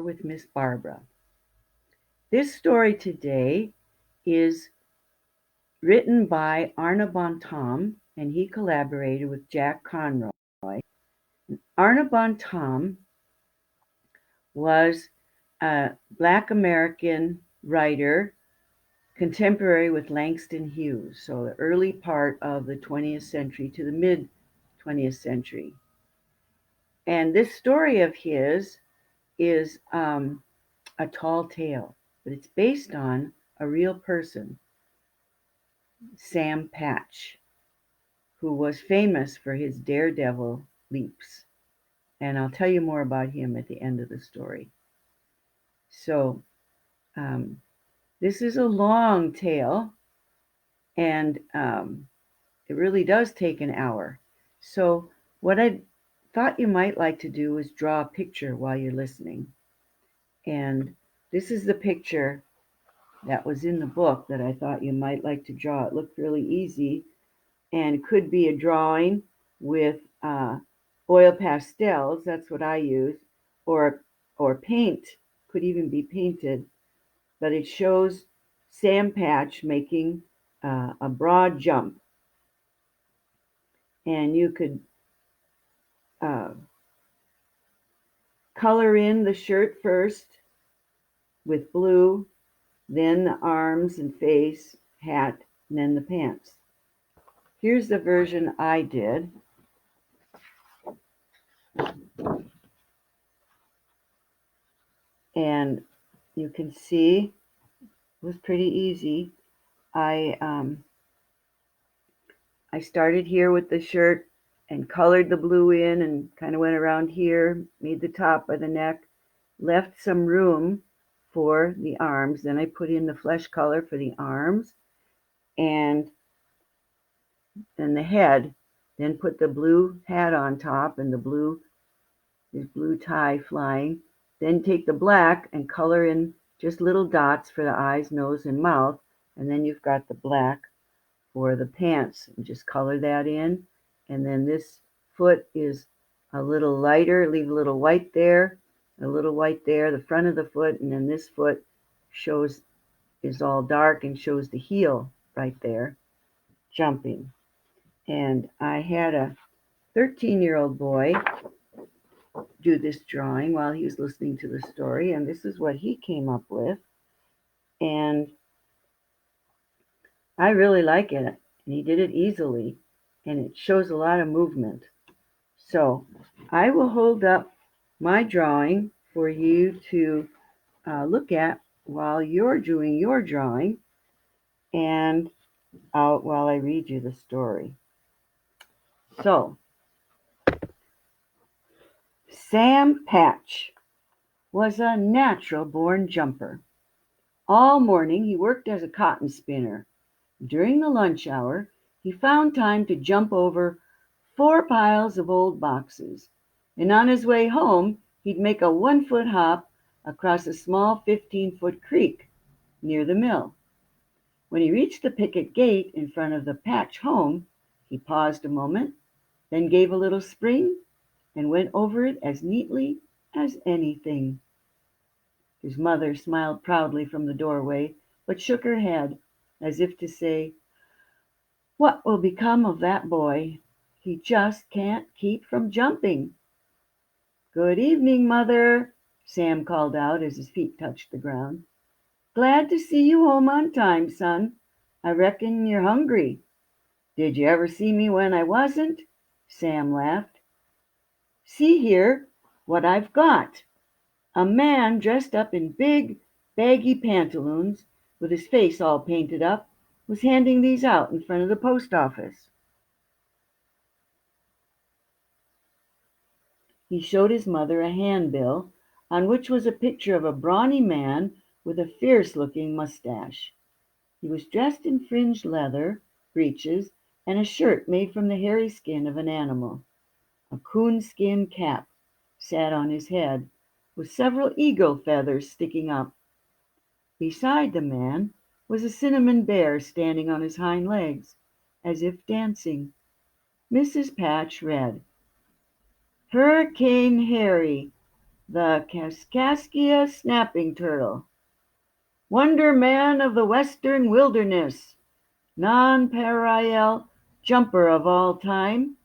with Miss Barbara. This story today is written by Arna Bontom, and he collaborated with Jack Conroy. Arna Bontom was a Black American writer contemporary with Langston Hughes, so the early part of the 20th century to the mid 20th century. And this story of his is a tall tale, but it's based on a real person, Sam Patch, who was famous for his daredevil leaps. And I'll tell you more about him at the end of the story. So, this is a long tale, and it really does take an hour. So, what I thought you might like to do is draw a picture while you're listening. And this is the picture that was in the book that I thought you might like to draw. It looked really easy and could be a drawing with oil pastels. That's what I use, or paint. Could even be painted, but it shows Sam Patch making a broad jump, and you could uh, color in the shirt first with blue, then the arms and face, hat, and then the pants. Here's the version I did. And you can see it was pretty easy. I started here with the shirt and colored the blue in and kind of went around here, made the top of the neck, left some room for the arms. Then I put in the flesh color for the arms and then the head. Then put the blue hat on top and this blue tie flying. Then take the black and color in just little dots for the eyes, nose, and mouth. And then you've got the black for the pants. And just color that in. And then this foot is a little lighter. Leave a little white there, a little white there, the front of the foot. And then this foot is all dark and shows the heel right there, jumping. And I had a 13-year-old boy do this drawing while he was listening to the story, and this is what he came up with. And I really like it, and he did it easily, and it shows a lot of movement. So I will hold up my drawing for you to look at while you're doing your drawing, and while I read you the story. So, Sam Patch was a natural-born jumper. All morning he worked as a cotton spinner. During the lunch hour he found time to jump over 4 piles of old boxes, and on his way home he'd make a 1-foot hop across a small 15-foot creek near the mill. When he reached the picket gate in front of the Patch home, he paused a moment, then gave a little spring and went over it as neatly as anything. His mother smiled proudly from the doorway, but shook her head, as if to say, "What will become of that boy? He just can't keep from jumping." "Good evening, Mother," Sam called out as his feet touched the ground. "Glad to see you home on time, son. I reckon you're hungry." "Did you ever see me when I wasn't?" Sam laughed. "See here what I've got." A man dressed up in big, baggy pantaloons, with his face all painted up, was handing these out in front of the post office. He showed his mother a handbill on which was a picture of a brawny man with a fierce-looking mustache. He was dressed in fringed leather breeches and a shirt made from the hairy skin of an animal. A coonskin cap sat on his head, with several eagle feathers sticking up. Beside the man was a cinnamon bear standing on his hind legs, as if dancing. Mrs. Patch read, "Hurricane Harry, the Kaskaskia snapping turtle, wonder man of the western wilderness, nonpareil jumper of all time.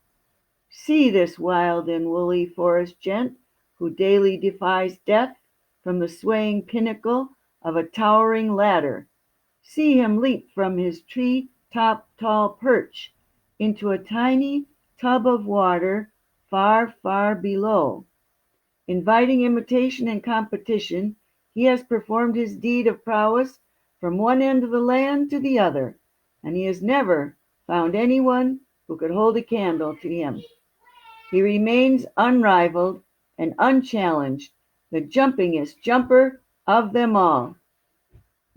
See this wild and woolly forest gent who daily defies death from the swaying pinnacle of a towering ladder. See him leap from his tree-top tall perch into a tiny tub of water far, far below. Inviting imitation and competition, he has performed his deed of prowess from one end of the land to the other, and he has never found anyone who could hold a candle to him. He remains unrivaled and unchallenged, the jumpingest jumper of them all.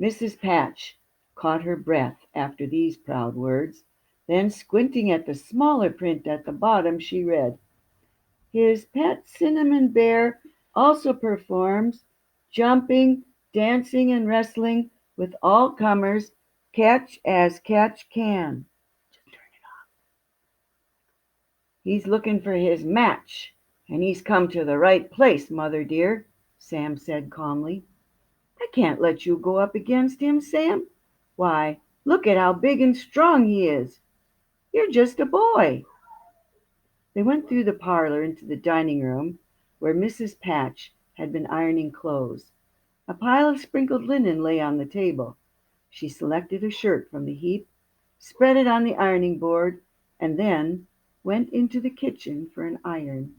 Mrs. Patch caught her breath after these proud words, then squinting at the smaller print at the bottom, she read, "His pet cinnamon bear also performs jumping, dancing, and wrestling with all comers, catch as catch can." "He's looking for his match, and he's come to the right place, mother dear," Sam said calmly. "I can't let you go up against him, Sam. Why, look at how big and strong he is. You're just a boy." They went through the parlor into the dining room, where Mrs. Patch had been ironing clothes. A pile of sprinkled linen lay on the table. She selected a shirt from the heap, spread it on the ironing board, and then went into the kitchen for an iron.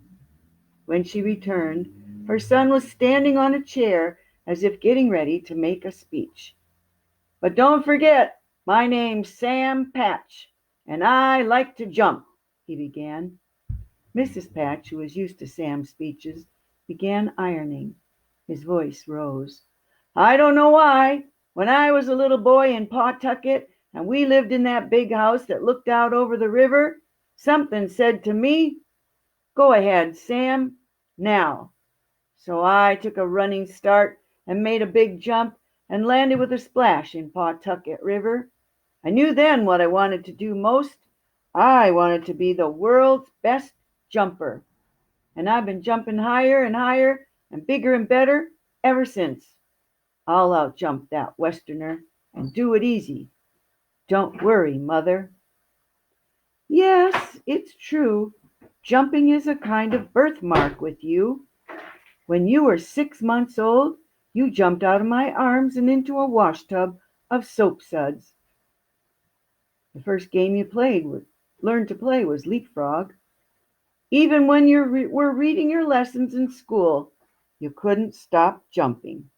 When she returned, her son was standing on a chair as if getting ready to make a speech. "But don't forget, my name's Sam Patch, and I like to jump," he began. Mrs. Patch, who was used to Sam's speeches, began ironing. His voice rose. "I don't know why. When I was a little boy in Pawtucket, and we lived in that big house that looked out over the river, something said to me, 'Go ahead, Sam, now.' So I took a running start and made a big jump and landed with a splash in Pawtucket River. I knew then what I wanted to do most. I wanted to be the world's best jumper. And I've been jumping higher and higher and bigger and better ever since. I'll outjump that Westerner and do it easy. Don't worry, mother." "Yes, it's true. Jumping is a kind of birthmark with you. When you were 6 months old, you jumped out of my arms and into a washtub of soapsuds. The first game you learned to play was leapfrog. Even when you were reading your lessons in school, you couldn't stop jumping.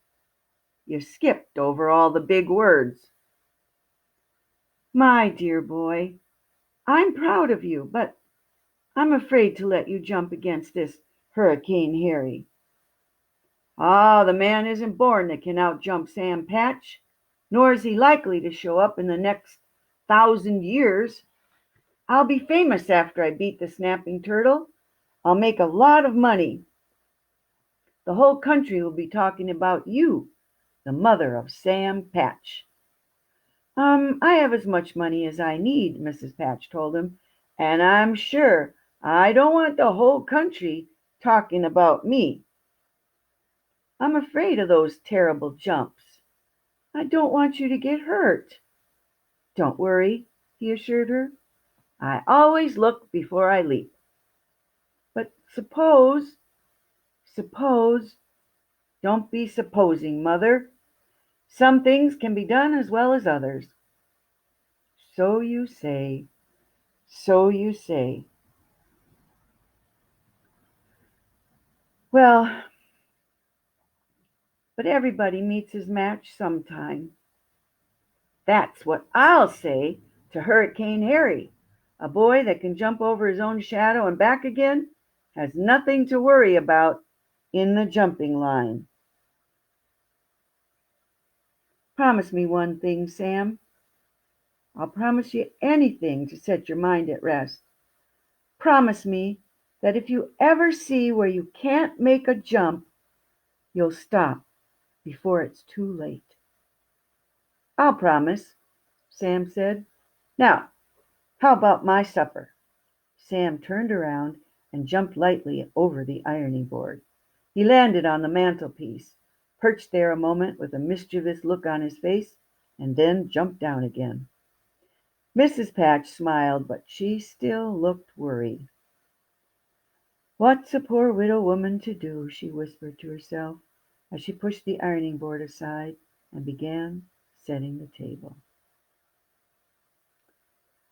You skipped over all the big words." "My dear boy, I'm proud of you, but I'm afraid to let you jump against this Hurricane Harry." "Ah, the man isn't born that can outjump Sam Patch, nor is he likely to show up in the next 1,000 years. I'll be famous after I beat the snapping turtle. I'll make a lot of money. The whole country will be talking about you, the mother of Sam Patch." I have as much money as I need," Mrs. Patch told him, "and I'm sure I don't want the whole country talking about me. I'm afraid of those terrible jumps. I don't want you to get hurt." "Don't worry," he assured her. "I always look before I leap. But suppose, don't be supposing, mother. Some things can be done as well as others." "So you say, so you say. Well, but everybody meets his match sometime." "That's what I'll say to Hurricane Harry. A boy that can jump over his own shadow and back again has nothing to worry about in the jumping line." "Promise me one thing, Sam." "I'll promise you anything to set your mind at rest. Promise me that if you ever see where you can't make a jump, you'll stop before it's too late." "I'll promise," Sam said. "Now, how about my supper?" Sam turned around and jumped lightly over the ironing board. He landed on the mantelpiece, perched there a moment with a mischievous look on his face, and then jumped down again. Mrs. Patch smiled, but she still looked worried. "What's a poor widow woman to do?" she whispered to herself, as she pushed the ironing board aside and began setting the table.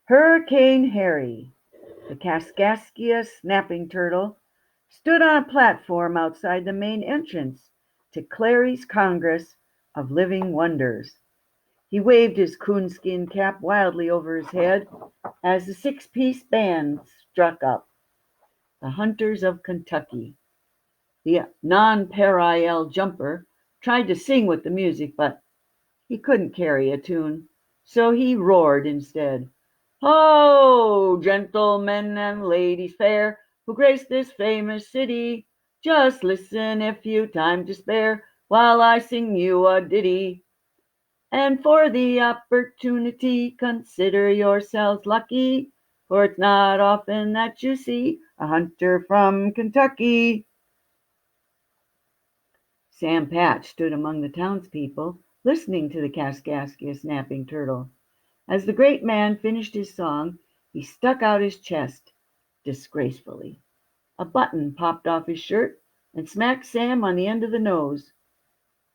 Hurricane Harry, the Kaskaskia snapping turtle, stood on a platform outside the main entrance to Clary's Congress of Living Wonders. He waved his coonskin cap wildly over his head as the six-piece band struck up. The Hunters of Kentucky. The nonpareil jumper tried to sing with the music, but he couldn't carry a tune, so he roared instead. "Ho, gentlemen and ladies fair, who grace this famous city, just listen if you've time to spare, while I sing you a ditty. And for the opportunity, consider yourselves lucky, for it's not often that you see a hunter from Kentucky." Sam Patch stood among the townspeople, listening to the Kaskaskia snapping turtle. As the great man finished his song, he stuck out his chest disgracefully. A button popped off his shirt and smacked Sam on the end of the nose.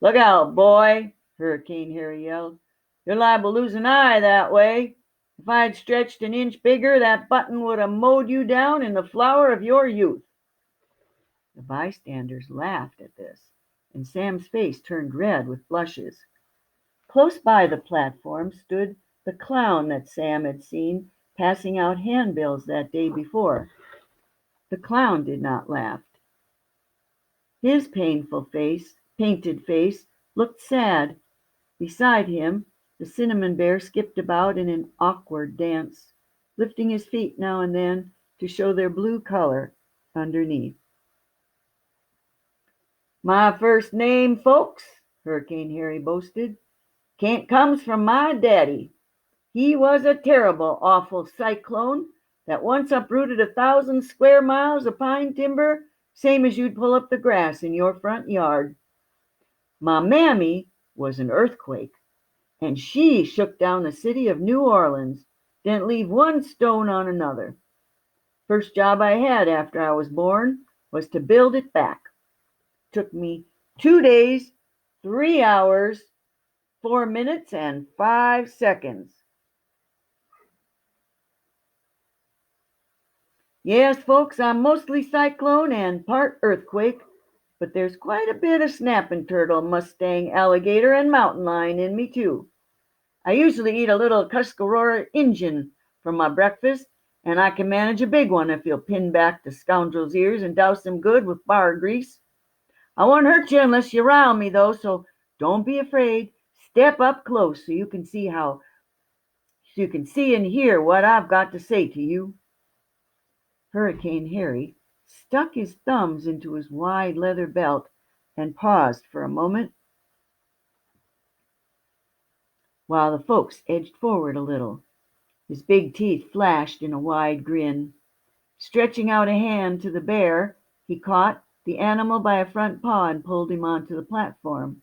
"Look out, boy!" Hurricane Harry yelled. "You're liable to lose an eye that way. If I'd stretched an inch bigger, that button would have mowed you down in the flower of your youth." The bystanders laughed at this, and Sam's face turned red with blushes. Close by the platform stood the clown that Sam had seen passing out handbills that day before. The clown did not laugh. His painted face, looked sad. Beside him, the cinnamon bear skipped about in an awkward dance, lifting his feet now and then to show their blue color underneath. "My first name, folks," Hurricane Harry boasted, "comes from my daddy. He was a terrible, awful cyclone that once uprooted 1,000 square miles of pine timber, same as you'd pull up the grass in your front yard. My mammy was an earthquake, and she shook down the city of New Orleans, didn't leave one stone on another. First job I had after I was born was to build it back. Took me 2 days, 3 hours, 4 minutes, and 5 seconds. Yes, folks, I'm mostly cyclone and part earthquake, but there's quite a bit of snapping turtle, mustang, alligator, and mountain lion in me, too. I usually eat a little Tuscarora Injun for my breakfast, and I can manage a big one if you'll pin back the scoundrel's ears and douse them good with bar grease. I won't hurt you unless you rile me, though, so don't be afraid. Step up close so you can see and hear what I've got to say to you." Hurricane Harry stuck his thumbs into his wide leather belt and paused for a moment while the folks edged forward a little. His big teeth flashed in a wide grin. Stretching out a hand to the bear, he caught the animal by a front paw and pulled him onto the platform.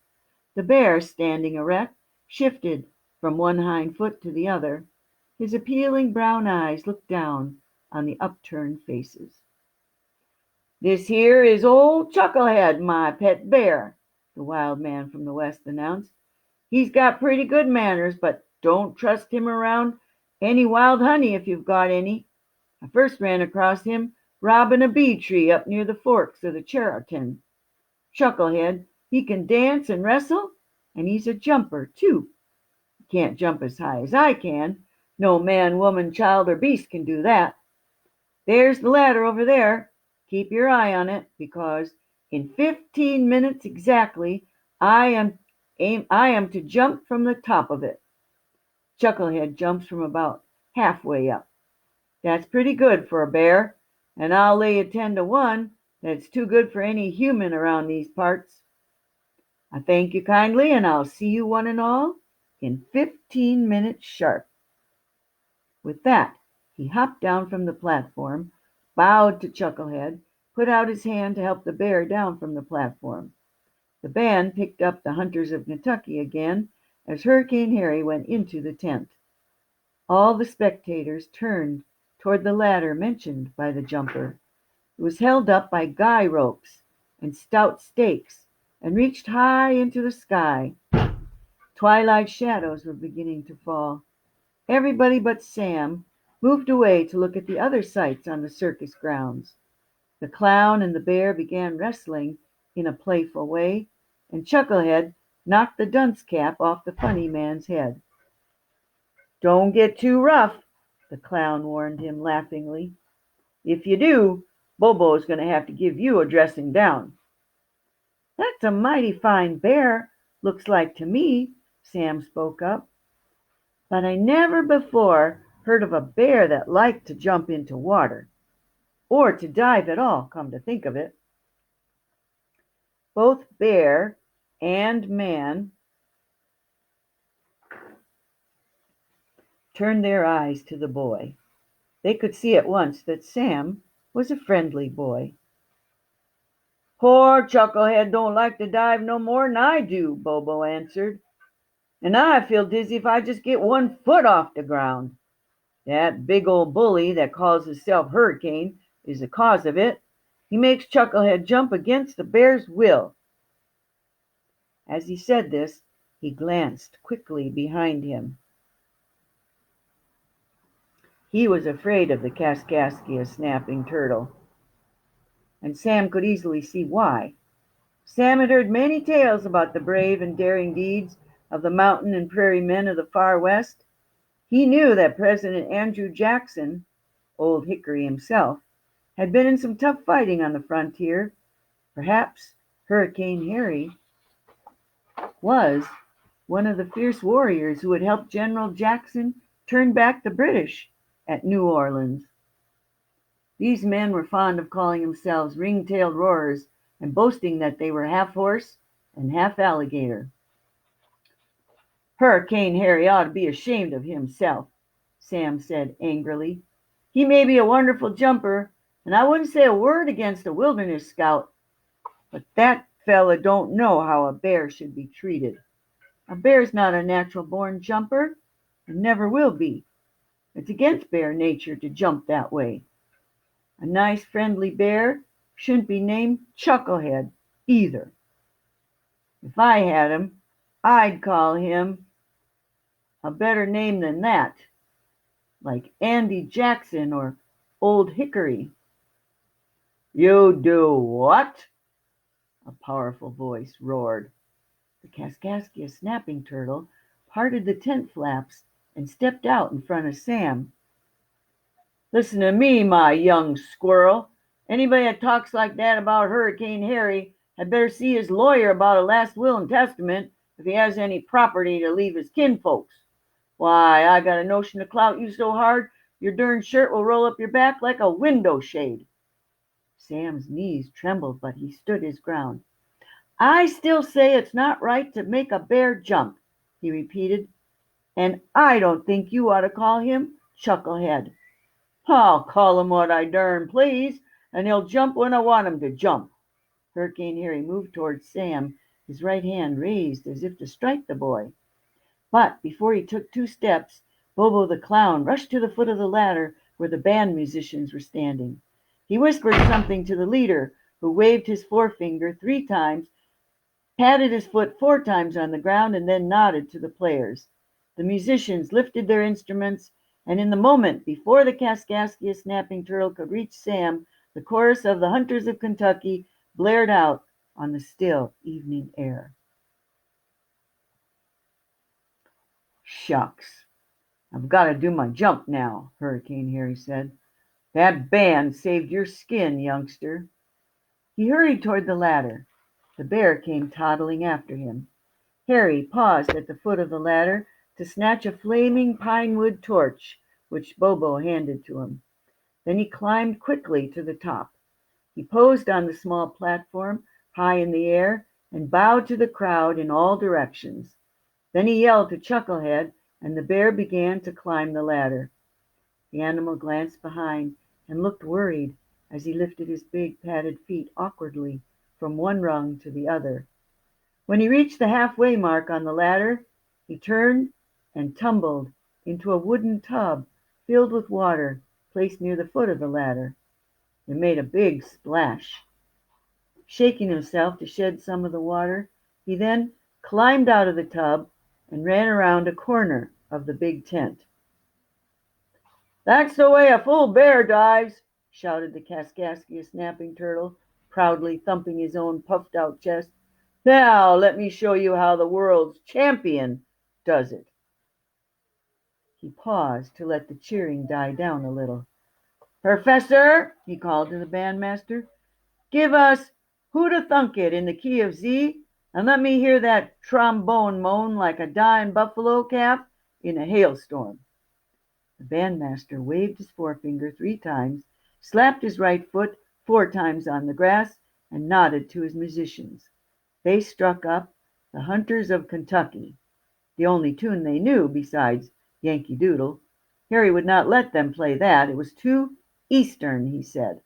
The bear, standing erect, shifted from one hind foot to the other. His appealing brown eyes looked down on the upturned faces. "This here is old Chucklehead, my pet bear," the wild man from the West announced. "He's got pretty good manners, but don't trust him around any wild honey if you've got any. I first ran across him robbing a bee tree up near the forks of the Chariton. Chucklehead, he can dance and wrestle, and he's a jumper, too. He can't jump as high as I can. No man, woman, child, or beast can do that. There's the ladder over there. Keep your eye on it, because in 15 minutes exactly I am to jump from the top of it. Chucklehead jumps from about halfway up. That's pretty good for a bear, and I'll lay you 10 to 1 that it's too good for any human around these parts. I thank you kindly, and I'll see you one and all in 15 minutes sharp." With that, he hopped down from the platform, bowed to Chucklehead, put out his hand to help the bear down from the platform. The band picked up the Hunters of Kentucky again as Hurricane Harry went into the tent. All the spectators turned toward the ladder mentioned by the jumper. It was held up by guy ropes and stout stakes and reached high into the sky. Twilight shadows were beginning to fall. Everybody but Sam moved away to look at the other sights on the circus grounds. The clown and the bear began wrestling in a playful way, and Chucklehead knocked the dunce cap off the funny man's head. "Don't get too rough," the clown warned him laughingly. "If you do, Bobo's going to have to give you a dressing down." "That's a mighty fine bear, looks like to me," Sam spoke up. "But I never before heard of a bear that liked to jump into water. Or to dive at all, come to think of it." Both bear and man turned their eyes to the boy. They could see at once that Sam was a friendly boy. "Poor Chucklehead don't like to dive no more'n I do," Bobo answered. "And I feel dizzy if I just get 1 foot off the ground. That big old bully that calls himself Hurricane is the cause of it. He makes Chucklehead jump against the bear's will." As he said this, he glanced quickly behind him. He was afraid of the Kaskaskia snapping turtle, and Sam could easily see why. Sam had heard many tales about the brave and daring deeds of the mountain and prairie men of the far West. He knew that President Andrew Jackson, Old Hickory himself, had been in some tough fighting on the frontier. Perhaps Hurricane Harry was one of the fierce warriors who had helped General Jackson turn back the British at New Orleans. These men were fond of calling themselves ring-tailed roarers and boasting that they were half horse and half alligator. "Hurricane Harry ought to be ashamed of himself," Sam said angrily. "He may be a wonderful jumper, and I wouldn't say a word against a wilderness scout, but that fella don't know how a bear should be treated. A bear's not a natural-born jumper, and never will be. It's against bear nature to jump that way. A nice friendly bear shouldn't be named Chucklehead either. If I had him, I'd call him a better name than that, like Andy Jackson or Old Hickory." "You do what?" a powerful voice roared. The Kaskaskia snapping turtle parted the tent flaps and stepped out in front of Sam. "Listen to me, my young squirrel. Anybody that talks like that about Hurricane Harry had better see his lawyer about a last will and testament if he has any property to leave his kinfolks. Why, I got a notion to clout you so hard your darn shirt will roll up your back like a window shade." Sam's knees trembled, but he stood his ground. "I still say it's not right to make a bear jump," he repeated, "and I don't think you ought to call him Chucklehead." "I'll call him what I darn please, and he'll jump when I want him to jump." Hurricane Harry moved toward Sam, his right hand raised as if to strike the boy. But before he took 2 steps, Bobo the clown rushed to the foot of the ladder where the band musicians were standing. He whispered something to the leader, who waved his forefinger 3 times, patted his foot 4 times on the ground, and then nodded to the players. The musicians lifted their instruments, and in the moment before the Kaskaskia snapping turtle could reach Sam, the chorus of the Hunters of Kentucky blared out on the still evening air. "Shucks, I've got to do my jump now," Hurricane Harry said. "That band saved your skin, youngster." He hurried toward the ladder. The bear came toddling after him. Harry paused at the foot of the ladder to snatch a flaming pine-wood torch, which Bobo handed to him. Then he climbed quickly to the top. He posed on the small platform high in the air and bowed to the crowd in all directions. Then he yelled to Chucklehead, and the bear began to climb the ladder. The animal glanced behind and looked worried, as he lifted his big padded feet awkwardly from one rung to the other. When he reached the halfway mark on the ladder, he turned and tumbled into a wooden tub filled with water placed near the foot of the ladder. It made a big splash. Shaking himself to shed some of the water, he then climbed out of the tub and ran around a corner of the big tent. "That's the way a full bear dives," shouted the Kaskaskia Snapping Turtle, proudly thumping his own puffed-out chest. "Now let me show you how the world's champion does it." He paused to let the cheering die down a little. "Professor," he called to the bandmaster, "give us 'Who'da Thunk It' in the key of Z, and let me hear that trombone moan like a dying buffalo calf in a hailstorm." The bandmaster waved his forefinger 3 times, slapped his right foot 4 times on the grass, and nodded to his musicians. They struck up "The Hunters of Kentucky," the only tune they knew besides "Yankee Doodle." Harry would not let them play that. It was too Eastern, he said.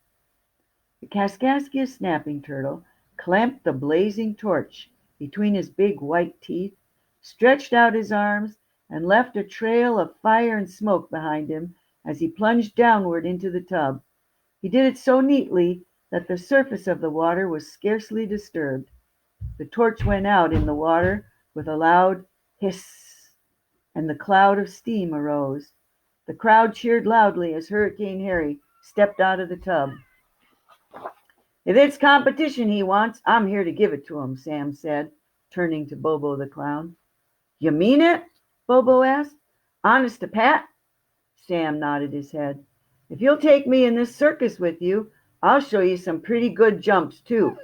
The Kaskaskia Snapping Turtle clamped the blazing torch between his big white teeth, stretched out his arms, and left a trail of fire and smoke behind him as he plunged downward into the tub. He did it so neatly that the surface of the water was scarcely disturbed. The torch went out in the water with a loud hiss, and the cloud of steam arose. The crowd cheered loudly as Hurricane Harry stepped out of the tub. "If it's competition he wants, I'm here to give it to him," Sam said, turning to Bobo the Clown. "You mean it?" Bobo asked. "Honest to Pat?" Sam nodded his head. "If you'll take me in this circus with you, I'll show you some pretty good jumps, too.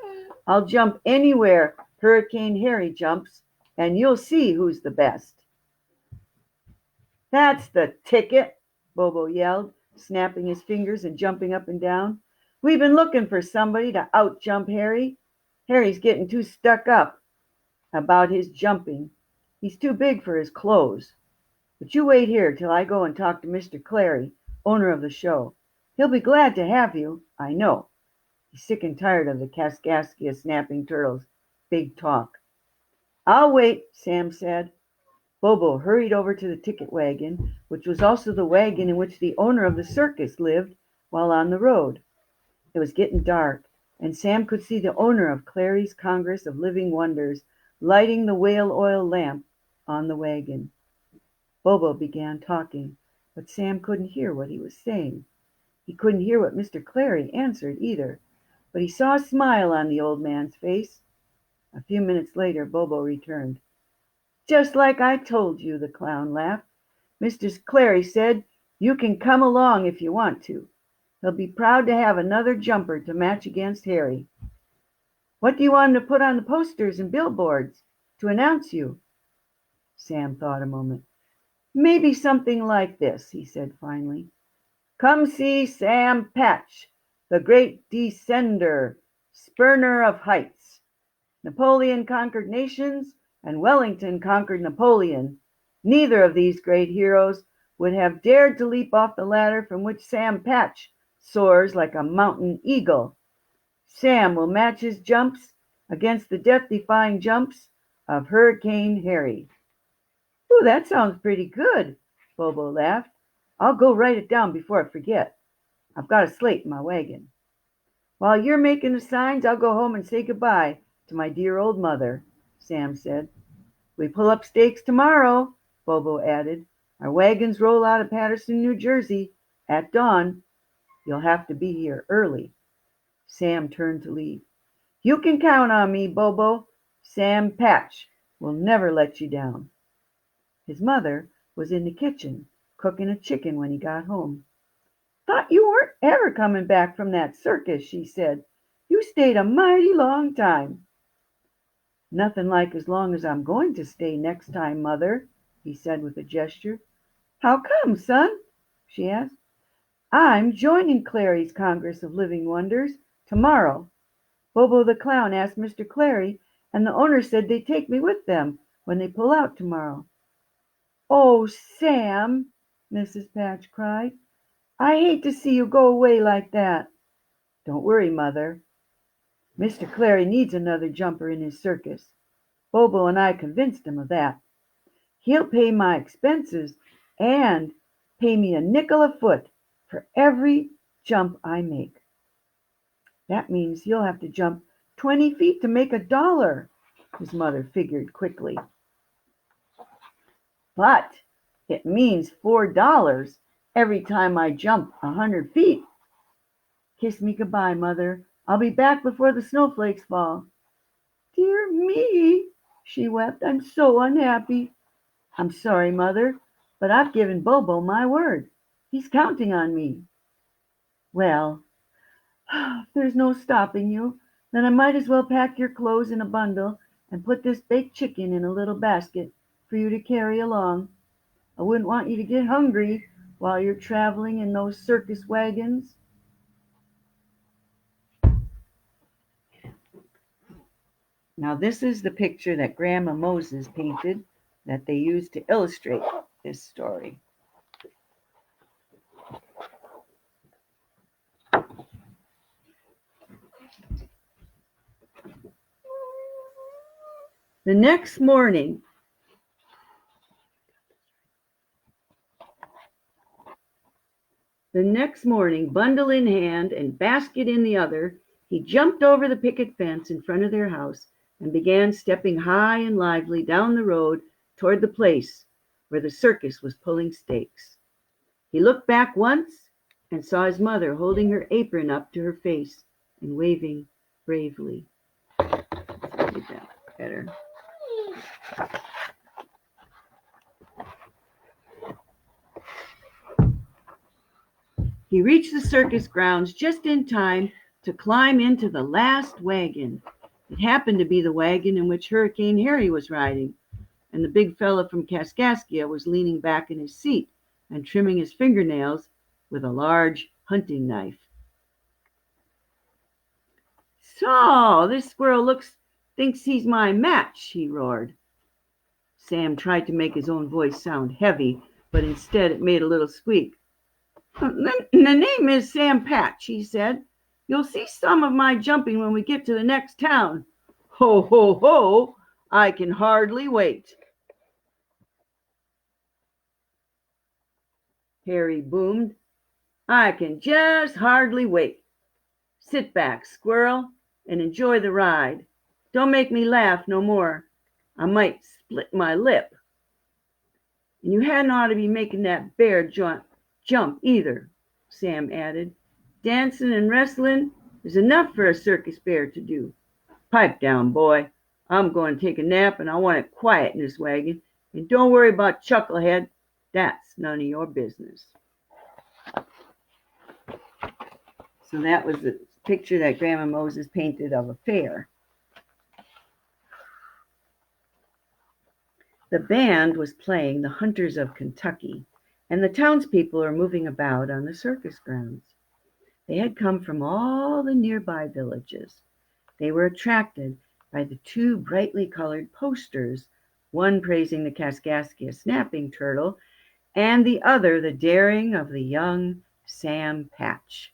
I'll jump anywhere Hurricane Harry jumps, and you'll see who's the best." "That's the ticket!" Bobo yelled, snapping his fingers and jumping up and down. "We've been looking for somebody to out-jump Harry. Harry's getting too stuck up about his jumping. He's too big for his clothes. But you wait here till I go and talk to Mr. Clary, owner of the show. He'll be glad to have you, I know. He's sick and tired of the Kaskaskia Snapping Turtle's big talk." "I'll wait," Sam said. Bobo hurried over to the ticket wagon, which was also the wagon in which the owner of the circus lived while on the road. It was getting dark, and Sam could see the owner of Clary's Congress of Living Wonders lighting the whale oil lamp on the wagon. Bobo began talking, but Sam couldn't hear what he was saying. He couldn't hear what Mr. Clary answered either, but he saw a smile on the old man's face. A few minutes later Bobo returned. "Just like I told you," the clown laughed. "Mr. Clary said you can come along if you want to. He'll be proud to have another jumper to match against Harry." "What do you want him to put on the posters and billboards to announce you?" Sam thought a moment. "Maybe something like this," he said finally. "Come see Sam Patch, the great descender, spurner of heights. Napoleon conquered nations, and Wellington conquered Napoleon. Neither of these great heroes would have dared to leap off the ladder from which Sam Patch soars like a mountain eagle. Sam will match his jumps against the death-defying jumps of Hurricane Harry." "Ooh, that sounds pretty good," Bobo laughed. "I'll go write it down before I forget. I've got a slate in my wagon. While you're making the signs, I'll go home and say goodbye to my dear old mother," Sam said. "We pull up stakes tomorrow," Bobo added. "Our wagons roll out of Paterson, New Jersey, at dawn. You'll have to be here early." Sam turned to leave. "You can count on me, Bobo. Sam Patch will never let you down." His mother was in the kitchen, cooking a chicken when he got home. "Thought you weren't ever coming back from that circus," she said. "You stayed a mighty long time." "Nothing like as long as I'm going to stay next time, Mother," he said with a gesture. "How come, son?" she asked. "I'm joining Clary's Congress of Living Wonders tomorrow. Bobo the Clown asked Mr. Clary, and the owner said they'd take me with them when they pull out tomorrow." "Oh, Sam," Mrs. Patch cried, "I hate to see you go away like that." Don't worry, Mother. Mr. Clary needs another jumper in his circus. Bobo and I convinced him of that. He'll pay my expenses and pay me a nickel a foot for every jump I make. That means you'll have to jump 20 feet to make $1, his mother figured quickly. But it means $4 every time I jump 100 feet. Kiss me goodbye, Mother. I'll be back before the snowflakes fall. Dear me, she wept. I'm so unhappy. I'm sorry, Mother, but I've given Bobo my word. He's counting on me. Well, if there's no stopping you, then I might as well pack your clothes in a bundle and put this baked chicken in a little basket for you to carry along. I wouldn't want you to get hungry while you're traveling in those circus wagons. Now, this is the picture that Grandma Moses painted that they used to illustrate this story. The next morning, bundle in hand and basket in the other, he jumped over the picket fence in front of their house and began stepping high and lively down the road toward the place where the circus was pulling stakes. He looked back once and saw his mother holding her apron up to her face and waving bravely. Let's read that better. He reached the circus grounds just in time to climb into the last wagon. It happened to be the wagon in which Hurricane Harry was riding, and the big fellow from Kaskaskia was leaning back in his seat and trimming his fingernails with a large hunting knife. So, this squirrel thinks he's my match, he roared. Sam tried to make his own voice sound heavy, but instead it made a little squeak. The name is Sam Patch, he said. You'll see some of my jumping when we get to the next town. Ho, ho, ho, I can hardly wait. Harry boomed. I can just hardly wait. Sit back, squirrel, and enjoy the ride. Don't make me laugh no more. I might split my lip. And you hadn't ought to be making that bear jump either, Sam added. Dancing and wrestling is enough for a circus bear to do. Pipe down, boy. I'm going to take a nap, and I want it quiet in this wagon. And don't worry about Chucklehead. That's none of your business. So that was the picture that Grandma Moses painted of a fair. The band was playing The Hunters of Kentucky, and the townspeople were moving about on the circus grounds. They had come from all the nearby villages. They were attracted by the two brightly colored posters, one praising the Kaskaskia snapping turtle, and the other the daring of the young Sam Patch.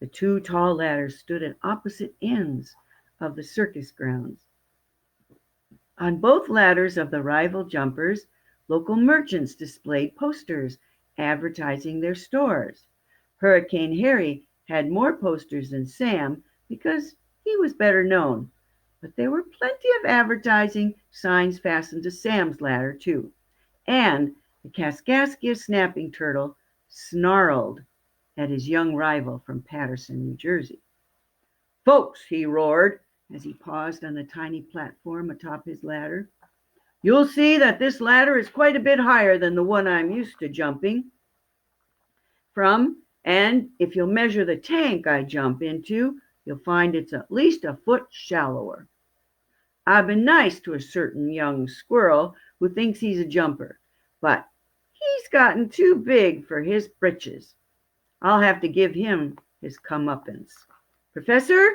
The two tall ladders stood at opposite ends of the circus grounds. On both ladders of the rival jumpers, local merchants displayed posters advertising their stores. Hurricane Harry had more posters than Sam because he was better known, but there were plenty of advertising signs fastened to Sam's ladder, too. And the Kaskaskia snapping turtle snarled at his young rival from Paterson, New Jersey. Folks, he roared as he paused on the tiny platform atop his ladder, you'll see that this ladder is quite a bit higher than the one I'm used to jumping from, and if you'll measure the tank I jump into, you'll find it's at least a foot shallower. I've been nice to a certain young squirrel who thinks he's a jumper, but he's gotten too big for his britches. I'll have to give him his comeuppance. Professor,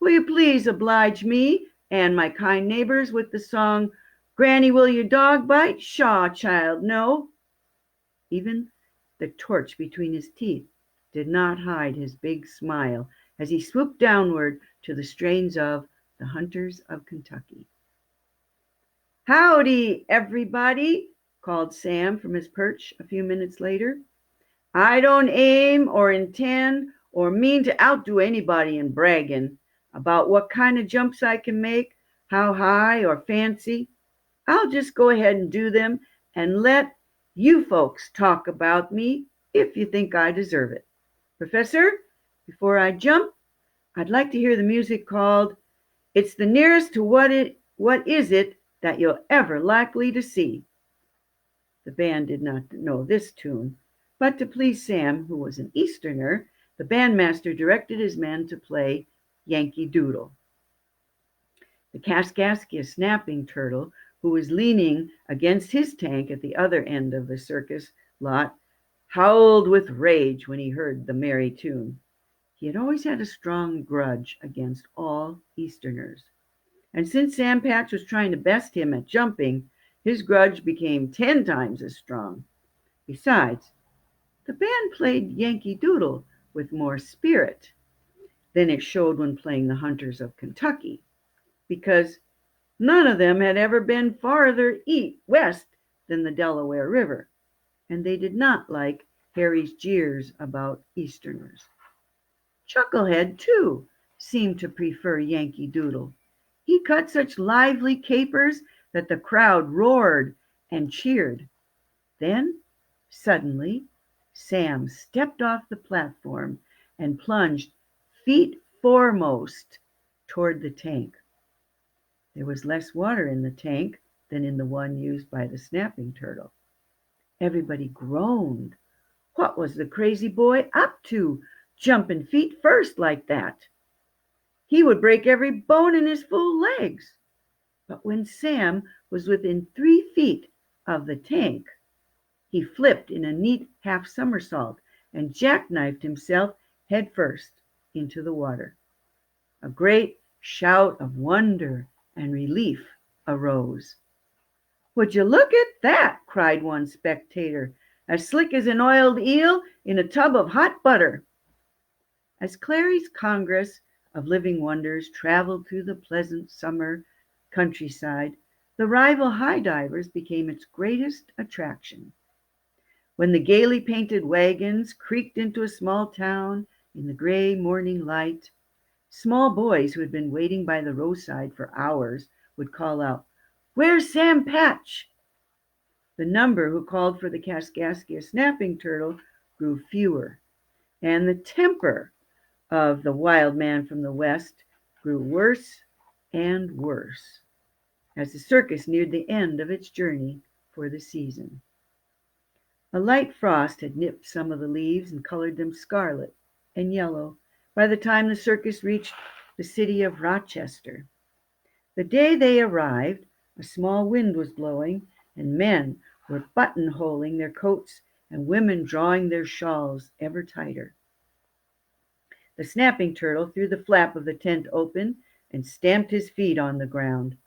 will you please oblige me and my kind neighbors with the song, Granny, will your dog bite? Pshaw, child, no. Even the torch between his teeth did not hide his big smile as he swooped downward to the strains of the Hunters of Kentucky. "Howdy, everybody," called Sam from his perch a few minutes later. "I don't aim or intend or mean to outdo anybody in bragging about what kind of jumps I can make, how high or fancy. I'll just go ahead and do them and let you folks talk about me if you think I deserve it. Professor, before I jump, I'd like to hear the music called 'It's the Nearest to What Is It That You'll Ever Likely to See.'" The band did not know this tune, but to please Sam, who was an Easterner, the bandmaster directed his men to play Yankee Doodle. The Kaskaskia snapping turtle, who was leaning against his tank at the other end of the circus lot, howled with rage when he heard the merry tune. He had always had a strong grudge against all Easterners, and since Sam Patch was trying to best him at jumping, his grudge became 10 times as strong. Besides, the band played Yankee Doodle with more spirit than it showed when playing the Hunters of Kentucky, because none of them had ever been farther west than the Delaware River, and they did not like Harry's jeers about Easterners. Chucklehead, too, seemed to prefer Yankee Doodle. He cut such lively capers that the crowd roared and cheered. Then, suddenly, Sam stepped off the platform and plunged feet foremost toward the tank. There was less water in the tank than in the one used by the snapping turtle. Everybody groaned. What was the crazy boy up to, jumping feet first like that? He would break every bone in his full legs. But when Sam was within 3 feet of the tank, he flipped in a neat half somersault and jackknifed himself head first into the water. A great shout of wonder and relief arose. "Would you look at that?" cried one spectator, "as slick as an oiled eel in a tub of hot butter." As Clary's Congress of Living Wonders traveled through the pleasant summer countryside, the rival high divers became its greatest attraction. When the gaily painted wagons creaked into a small town in the gray morning light, small boys who had been waiting by the roadside for hours would call out, "Where's Sam Patch?" The number who called for the Kaskaskia snapping turtle grew fewer, and the temper of the wild man from the west grew worse and worse as the circus neared the end of its journey for the season. A light frost had nipped some of the leaves and colored them scarlet and yellow by the time the circus reached the city of Rochester. The day they arrived, a small wind was blowing, and men were buttonholing their coats and women drawing their shawls ever tighter. The snapping turtle threw the flap of the tent open and stamped his feet on the ground.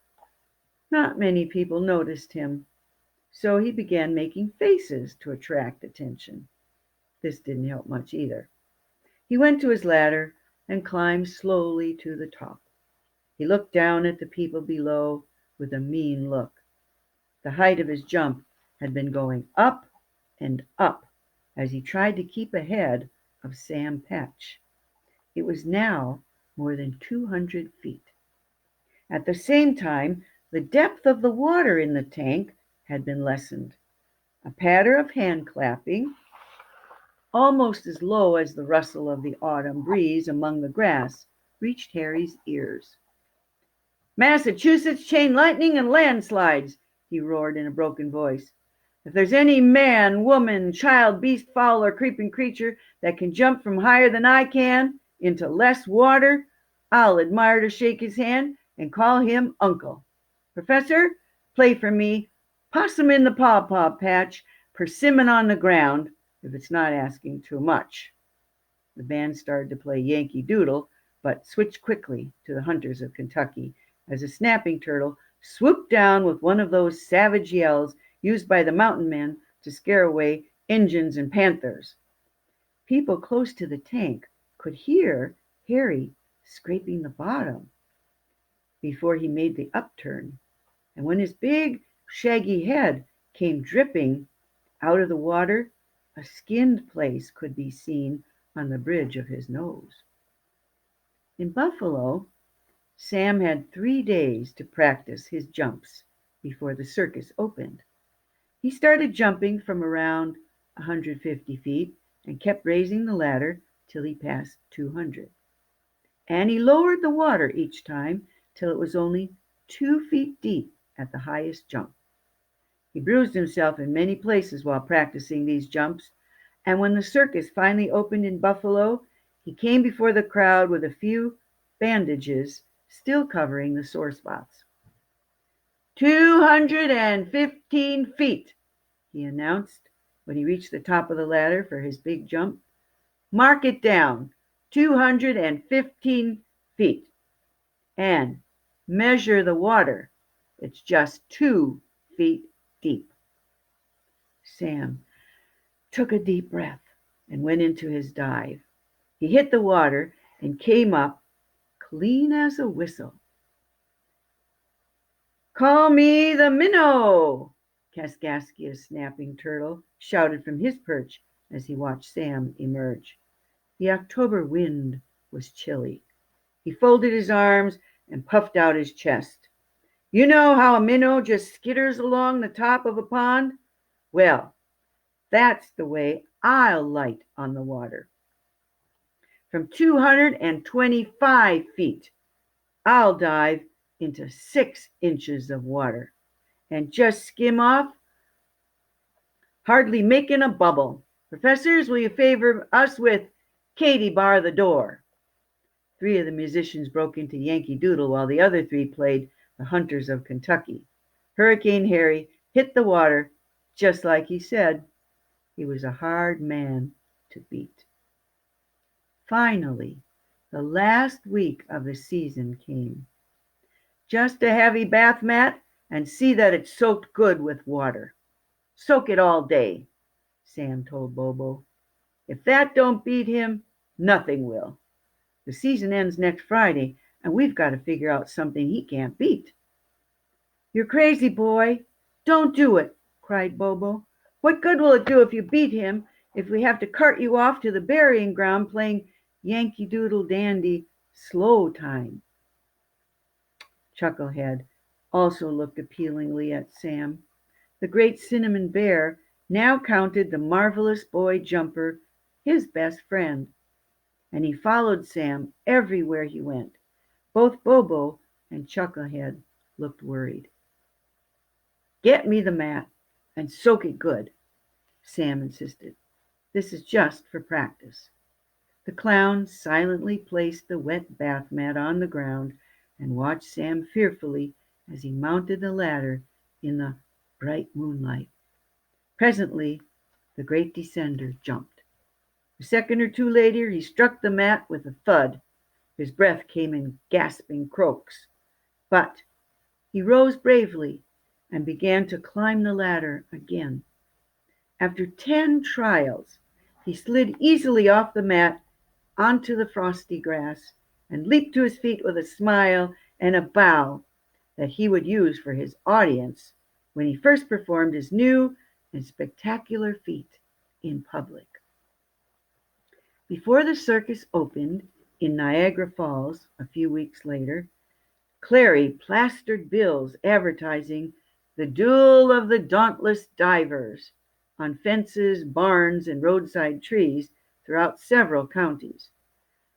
Not many people noticed him, so he began making faces to attract attention. This didn't help much either. He went to his ladder and climbed slowly to the top. He looked down at the people below with a mean look. The height of his jump had been going up and up as he tried to keep ahead of Sam Patch. It was now more than 200 feet. At the same time, the depth of the water in the tank had been lessened. A patter of hand clapping, almost as low as the rustle of the autumn breeze among the grass, reached Harry's ears. "Massachusetts chain lightning and landslides," he roared in a broken voice. "If there's any man, woman, child, beast, fowl, or creeping creature that can jump from higher than I can into less water, I'll admire to shake his hand and call him uncle. Professor, play for me 'Possum in the Pawpaw Patch, Persimmon on the Ground,' if it's not asking too much." The band started to play Yankee Doodle, but switched quickly to the Hunters of Kentucky as a snapping turtle swooped down with one of those savage yells used by the mountain men to scare away Injuns and panthers. People close to the tank could hear Harry scraping the bottom before he made the upturn, and when his big, shaggy head came dripping out of the water, a skinned place could be seen on the bridge of his nose. In Buffalo, Sam had 3 days to practice his jumps before the circus opened. He started jumping from around 150 feet and kept raising the ladder till he passed 200. And he lowered the water each time till it was only 2 feet deep at the highest jump. He bruised himself in many places while practicing these jumps, and when the circus finally opened in Buffalo, he came before the crowd with a few bandages still covering the sore spots. 215 feet, he announced when he reached the top of the ladder for his big jump. Mark it down, 215 feet. And measure the water. It's just 2 feet deep. Sam took a deep breath and went into his dive. He hit the water and came up clean as a whistle. Call me the minnow, Kaskaskia Snapping Turtle shouted from his perch as he watched Sam emerge. The October wind was chilly. He folded his arms and puffed out his chest. You know how a minnow just skitters along the top of a pond? Well, that's the way I'll light on the water. From 225 feet, I'll dive into 6 inches of water and just skim off, hardly making a bubble. Professors, will you favor us with Katie bar the door? 3 of the musicians broke into Yankee Doodle while the other 3 played the Hunters of Kentucky. Hurricane Harry hit the water just like he said. He was a hard man to beat. Finally, the last week of the season came. Just a heavy bath mat and see that it's soaked good with water. Soak it all day, Sam told Bobo. If that don't beat him, nothing will. The season ends next Friday, and we've got to figure out something he can't beat. You're crazy, boy. Don't do it, cried Bobo. What good will it do if you beat him if we have to cart you off to the burying ground playing Yankee Doodle Dandy slow time? Chucklehead also looked appealingly at Sam. The great cinnamon bear now counted the marvelous boy jumper his best friend, and he followed Sam everywhere he went. Both Bobo and Chucklehead looked worried. Get me the mat and soak it good, Sam insisted. This is just for practice. The clown silently placed the wet bath mat on the ground and watched Sam fearfully as he mounted the ladder in the bright moonlight. Presently, the great descender jumped. A second or two later, he struck the mat with a thud. His breath came in gasping croaks. But he rose bravely and began to climb the ladder again. After 10 trials, he slid easily off the mat onto the frosty grass and leaped to his feet with a smile and a bow that he would use for his audience when he first performed his new and spectacular feat in public. Before the circus opened in Niagara Falls a few weeks later, Clary plastered bills advertising the Duel of the Dauntless Divers on fences, barns, and roadside trees throughout several counties.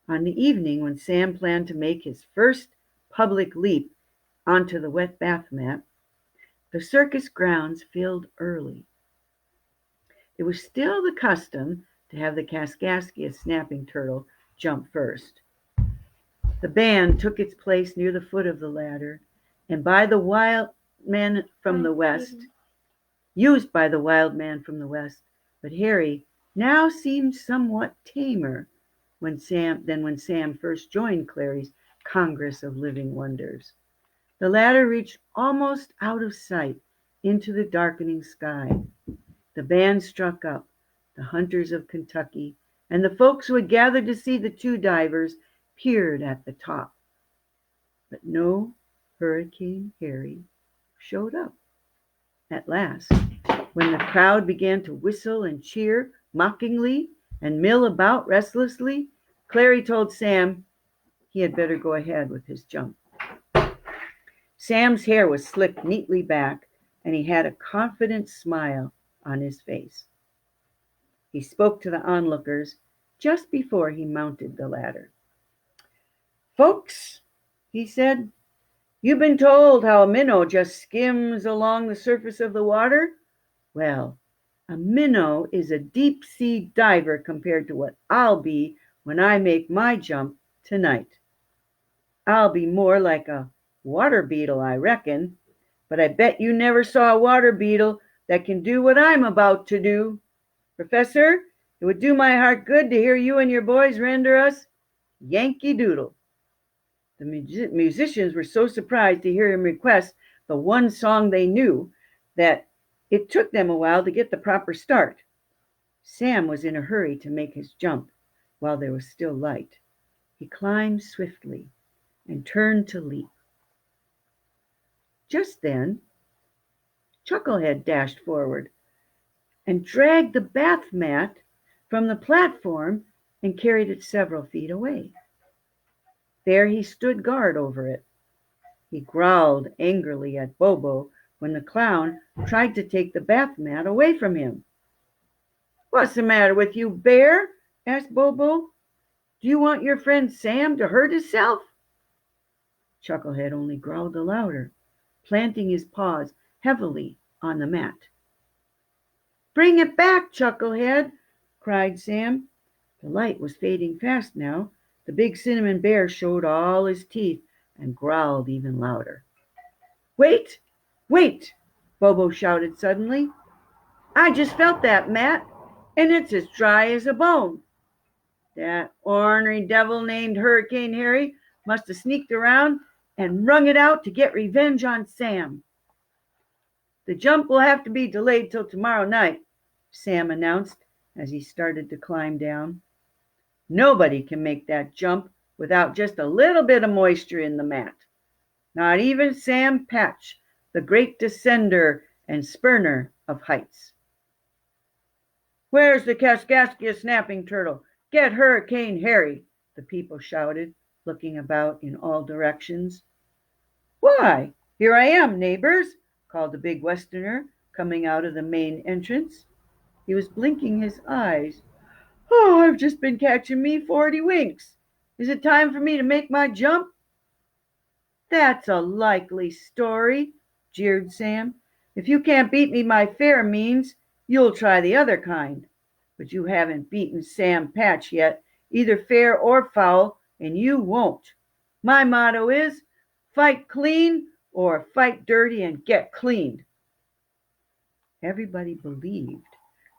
On the evening when Sam planned to make his first public leap onto the wet bath mat, the circus grounds filled early. It was still the custom to have the Kaskaskia Snapping Turtle jump first. The band took its place near the foot of the ladder, and by the wild men from the west, used by the wild man from the west, but Harry now seemed somewhat tamer when Sam first joined Clary's Congress of Living Wonders. The ladder reached almost out of sight into the darkening sky. The band struck up, the Hunters of Kentucky, and the folks who had gathered to see the 2 divers peered at the top, but no Hurricane Harry showed up. At last, when the crowd began to whistle and cheer mockingly and mill about restlessly, Clary told Sam he had better go ahead with his jump. Sam's hair was slicked neatly back, and he had a confident smile on his face. He spoke to the onlookers just before he mounted the ladder. "Folks," he said, "you've been told how a minnow just skims along the surface of the water? Well, a minnow is a deep-sea diver compared to what I'll be when I make my jump tonight. I'll be more like a water beetle, I reckon, but I bet you never saw a water beetle that can do what I'm about to do. Professor, it would do my heart good to hear you and your boys render us Yankee Doodle." The musicians were so surprised to hear him request the one song they knew that it took them a while to get the proper start. Sam was in a hurry to make his jump while there was still light. He climbed swiftly and turned to leap. Just then, Chucklehead dashed forward and dragged the bath mat from the platform and carried it several feet away. There he stood guard over it. He growled angrily at Bobo when the clown tried to take the bath mat away from him. "What's the matter with you, Bear?" asked Bobo. "Do you want your friend Sam to hurt himself?" Chucklehead only growled the louder, planting his paws heavily on the mat. "Bring it back, Chucklehead!" cried Sam. The light was fading fast now. The big cinnamon bear showed all his teeth and growled even louder. "Wait! Wait!" Bobo shouted suddenly. "I just felt that mat, and it's as dry as a bone. That ornery devil named Hurricane Harry must have sneaked around and wrung it out to get revenge on Sam." "The jump will have to be delayed till tomorrow night," Sam announced as he started to climb down. "Nobody can make that jump without just a little bit of moisture in the mat. Not even Sam Patch, the great descender and spurner of heights." "Where's the Kaskaskia snapping turtle? Get Hurricane Harry!" the people shouted, looking about in all directions. "Why, here I am, neighbors," called the big Westerner, coming out of the main entrance. He was blinking his eyes. "Oh, I've just been catching me 40 winks. Is it time for me to make my jump?" "That's a likely story," jeered Sam. "If you can't beat me by fair means, you'll try the other kind. But you haven't beaten Sam Patch yet, either fair or foul, and you won't. My motto is, fight clean or fight dirty and get cleaned." Everybody believed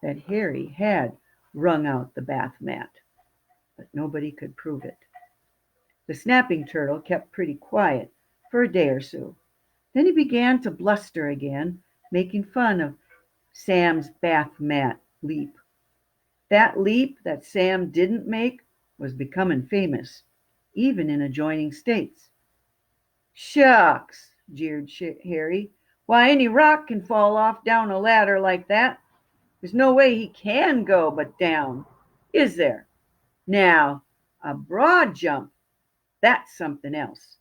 that Harry had wrung out the bath mat, but nobody could prove it. The snapping turtle kept pretty quiet for a day or so. Then he began to bluster again, making fun of Sam's bath mat leap. That leap that Sam didn't make was becoming famous, even in adjoining states. "Shucks," jeered Harry. "Why, any rock can fall off down a ladder like that. There's no way he can go but down, is there? Now, a broad jump, that's something else.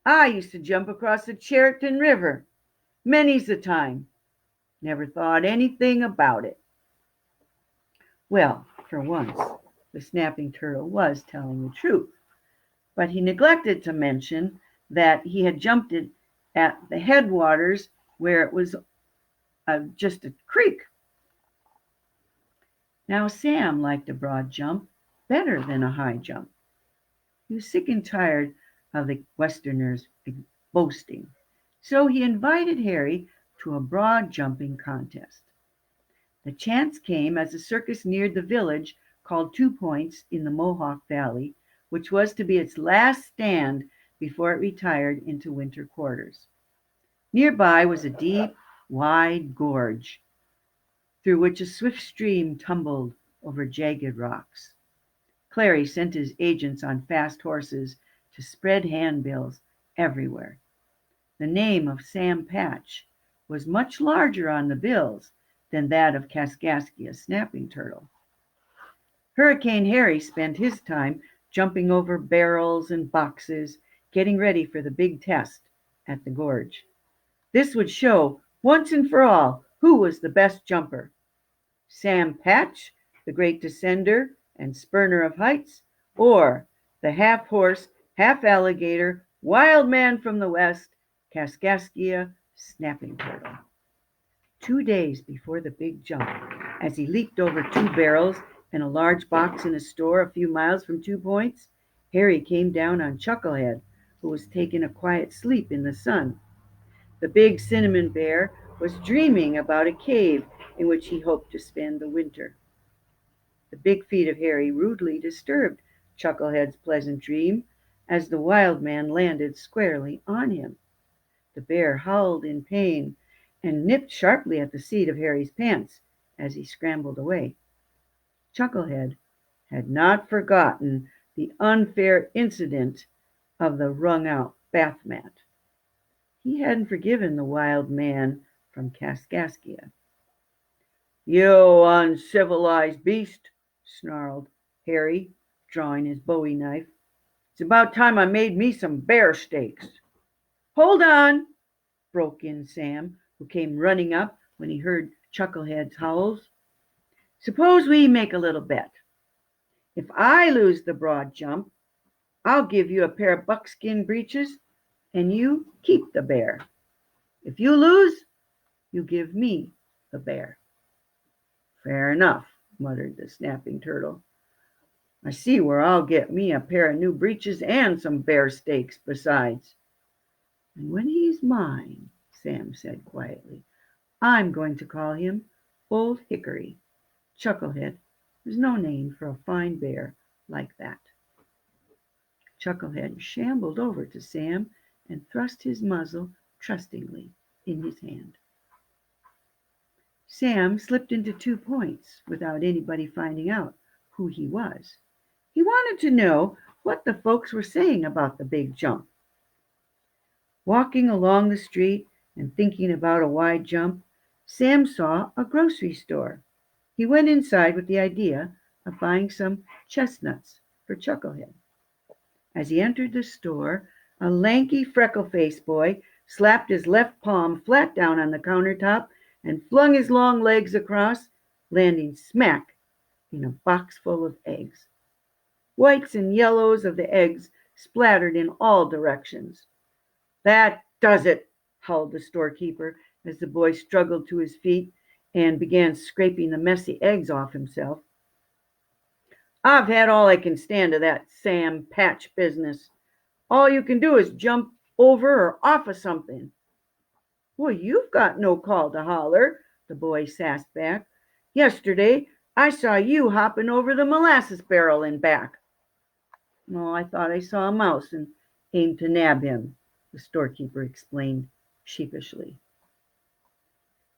I used to jump across the Chariton River. Many's the time. Never thought anything about it." Well, for once, the snapping turtle was telling the truth, but he neglected to mention that he had jumped it at the headwaters where it was just a creek. Now Sam liked a broad jump better than a high jump. He was sick and tired of the Westerners boasting, so he invited Harry to a broad jumping contest. The chance came as the circus neared the village called Two Points in the Mohawk Valley, which was to be its last stand before it retired into winter quarters. Nearby was a deep, wide gorge through which a swift stream tumbled over jagged rocks. Clary sent his agents on fast horses to spread handbills everywhere. The name of Sam Patch was much larger on the bills than that of Kaskaskia Snapping Turtle. Hurricane Harry spent his time jumping over barrels and boxes, getting ready for the big test at the gorge. This would show, once and for all, who was the best jumper. Sam Patch, the great descender and spurner of heights, or the half-horse, half-alligator, wild man from the west, Kaskaskia Snapping Turtle. 2 days before the big jump, as he leaped over 2 barrels and a large box in a store a few miles from 2 Points, Harry came down on Chucklehead, who was taking a quiet sleep in the sun. The big cinnamon bear was dreaming about a cave in which he hoped to spend the winter. The big feet of Harry rudely disturbed Chucklehead's pleasant dream as the wild man landed squarely on him. The bear howled in pain and nipped sharply at the seat of Harry's pants as he scrambled away. Chucklehead had not forgotten the unfair incident of the wrung-out bath mat. He hadn't forgiven the wild man from Kaskaskia. "You uncivilized beast," snarled Harry, drawing his bowie knife. "It's about time I made me some bear steaks." "Hold on," broke in Sam, who came running up when he heard Chucklehead's howls. "Suppose we make a little bet. If I lose the broad jump, I'll give you a pair of buckskin breeches, and you keep the bear. If you lose, you give me the bear." "Fair enough," muttered the snapping turtle. "I see where I'll get me a pair of new breeches and some bear steaks besides." "And when he's mine," Sam said quietly, "I'm going to call him Old Hickory. Chucklehead is no name for a fine bear like that." Chucklehead shambled over to Sam and thrust his muzzle trustingly in his hand. Sam slipped into 2 Points without anybody finding out who he was. He wanted to know what the folks were saying about the big jump. Walking along the street and thinking about a wide jump, Sam saw a grocery store. He went inside with the idea of buying some chestnuts for Chucklehead. As he entered the store, a lanky, freckle-faced boy slapped his left palm flat down on the countertop and flung his long legs across, landing smack in a box full of eggs. Whites and yellows of the eggs splattered in all directions. "That does it," howled the storekeeper as the boy struggled to his feet and began scraping the messy eggs off himself. "I've had all I can stand of that Sam Patch business. All you can do is jump over or off of something." "Well, you've got no call to holler," the boy sassed back. "Yesterday I saw you hopping over the molasses barrel and back." "Oh, I thought I saw a mouse and aimed to nab him," the storekeeper explained sheepishly.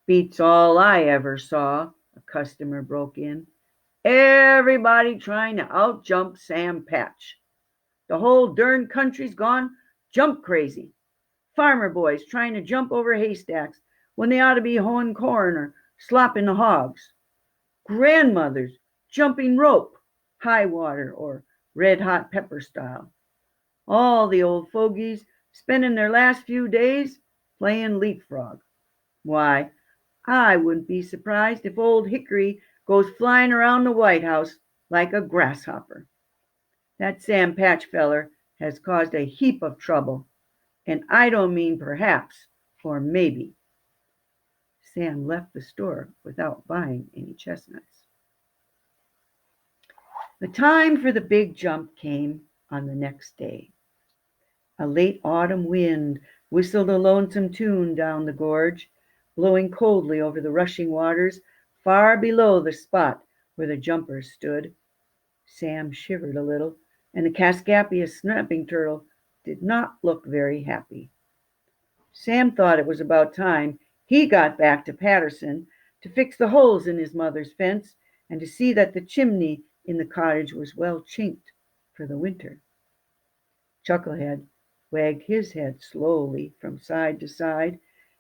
"Beats all I ever saw," a customer broke in. "Everybody trying to outjump Sam Patch. The whole darn country's gone jump crazy. Farmer boys trying to jump over haystacks when they ought to be hoeing corn or slopping the hogs. Grandmothers jumping rope, high water or red hot pepper style. All the old fogies spending their last few days playing leapfrog. Why, I wouldn't be surprised if Old Hickory goes flying around the White House like a grasshopper. That Sam Patch feller has caused a heap of trouble, and I don't mean perhaps or maybe." Sam left the store without buying any chestnuts. The time for the big jump came on the next day. A late autumn wind whistled a lonesome tune down the gorge, blowing coldly over the rushing waters far below the spot where the jumpers stood. Sam shivered a little, and the Kaskaskia Snapping Turtle did not look very happy. Sam thought it was about time he got back to Patterson to fix the holes in his mother's fence and to see that the chimney in the cottage was well chinked for the winter. Chucklehead wagged his head slowly from side to side,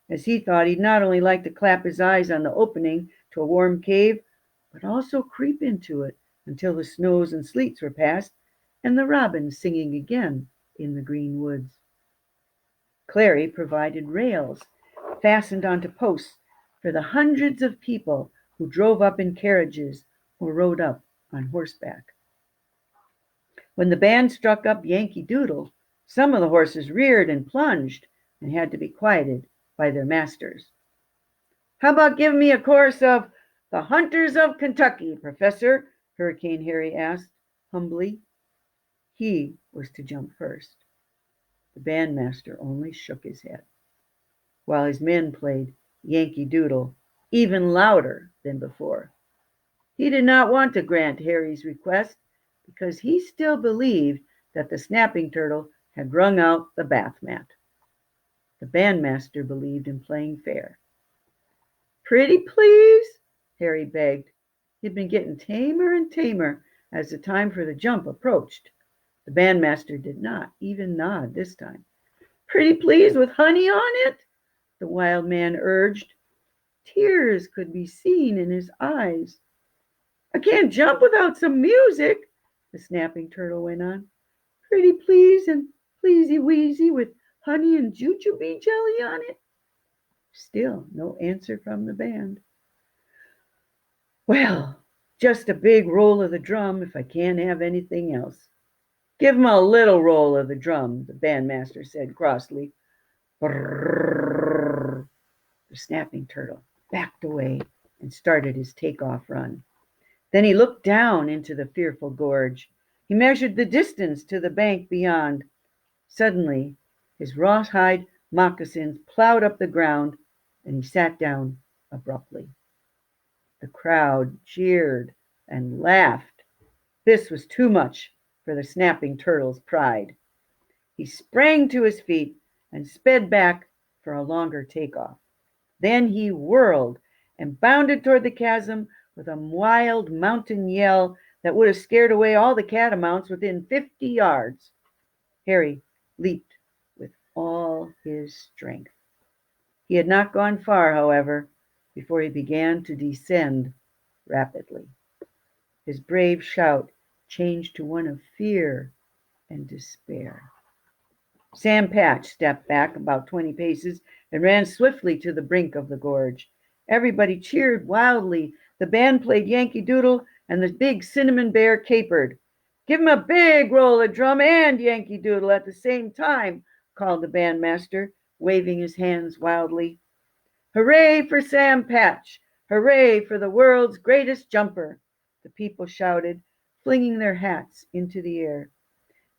as he thought he'd not only like to clap his eyes on the opening to a warm cave, but also creep into it until the snows and sleets were past and the robins singing again in the green woods. Clary provided rails fastened onto posts for the hundreds of people who drove up in carriages or rode up on horseback. When the band struck up Yankee Doodle, some of the horses reared and plunged and had to be quieted by their masters. "How about giving me a chorus of 'The Hunters of Kentucky,' Professor?" Hurricane Harry asked humbly. He was to jump first. The bandmaster only shook his head, while his men played Yankee Doodle even louder than before. He did not want to grant Harry's request because he still believed that the snapping turtle had wrung out the bath mat. The bandmaster believed in playing fair. "Pretty please," Harry begged. He'd been getting tamer and tamer as the time for the jump approached. The bandmaster did not even nod this time. "Pretty please with honey on it?" the wild man urged. Tears could be seen in his eyes. "I can't jump without some music," the snapping turtle went on. "Pretty please and pleasy wheezy with honey and jujube jelly on it." Still no answer from the band. "Well, just a big roll of the drum if I can't have anything else." "Give him a little roll of the drum," the bandmaster said crossly. Brrrr. The snapping turtle backed away and started his take-off run. Then he looked down into the fearful gorge. He measured the distance to the bank beyond. Suddenly, his rawhide moccasins plowed up the ground, and he sat down abruptly. The crowd cheered and laughed. This was too much for the snapping turtle's pride. He sprang to his feet and sped back for a longer takeoff. Then he whirled and bounded toward the chasm with a wild mountain yell that would have scared away all the catamounts within 50 yards. Harry leaped with all his strength. He had not gone far, however, before he began to descend rapidly. His brave shout changed to one of fear and despair. Sam Patch stepped back about 20 paces and ran swiftly to the brink of the gorge. Everybody cheered wildly. The band played Yankee Doodle, and the big cinnamon bear capered. "Give him a big roll of drum and Yankee Doodle at the same time," called the bandmaster, waving his hands wildly. "Hooray for Sam Patch! Hooray for the world's greatest jumper!" the people shouted, flinging their hats into the air.